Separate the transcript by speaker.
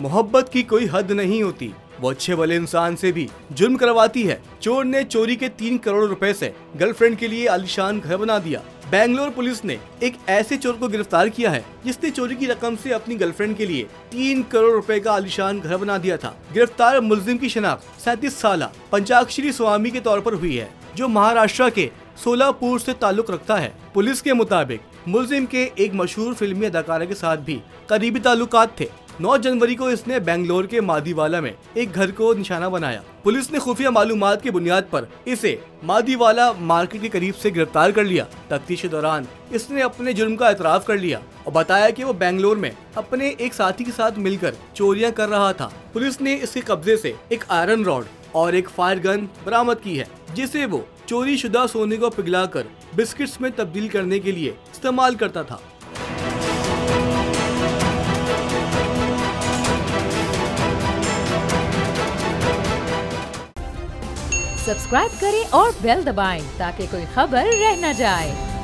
Speaker 1: मोहब्बत की कोई हद नहीं होती, वो अच्छे वाले इंसान से भी जुर्म करवाती है। चोर ने चोरी के 3 करोड़ रुपए से गर्लफ्रेंड के लिए आलीशान घर बना दिया। बेंगलोर पुलिस ने एक ऐसे चोर को गिरफ्तार किया है जिसने चोरी की रकम से अपनी गर्लफ्रेंड के लिए 3 करोड़ रुपए का आलीशान घर बना दिया था। गिरफ्तार मुलजिम की शनाख्त 37 साल पंचाक्षरी स्वामी के तौर पर हुई है, जो महाराष्ट्र के सोलापुर से ताल्लुक रखता है। पुलिस के मुताबिक मुलजिम के एक मशहूर फिल्मी अदाकारा के साथ भी करीबी ताल्लुकात थे। 9 जनवरी को इसने बेंगलोर के मादीवाला में एक घर को निशाना बनाया। पुलिस ने खुफिया मालूमात की बुनियाद पर इसे मादीवाला मार्केट के करीब से गिरफ्तार कर लिया। तफ्तीश के दौरान इसने अपने जुर्म का एतराफ कर लिया और बताया कि वो बेंगलोर में अपने एक साथी के साथ मिलकर चोरियां कर रहा था। पुलिस ने इसके कब्जे से एक आयरन रॉड और एक फायर गन बरामद की है, जिसे वो चोरी शुदा सोने को पिघलाकर बिस्किट्स में तब्दील करने के लिए इस्तेमाल करता था।
Speaker 2: सब्सक्राइब करें और बेल दबाएं ताकि कोई खबर रह न जाए।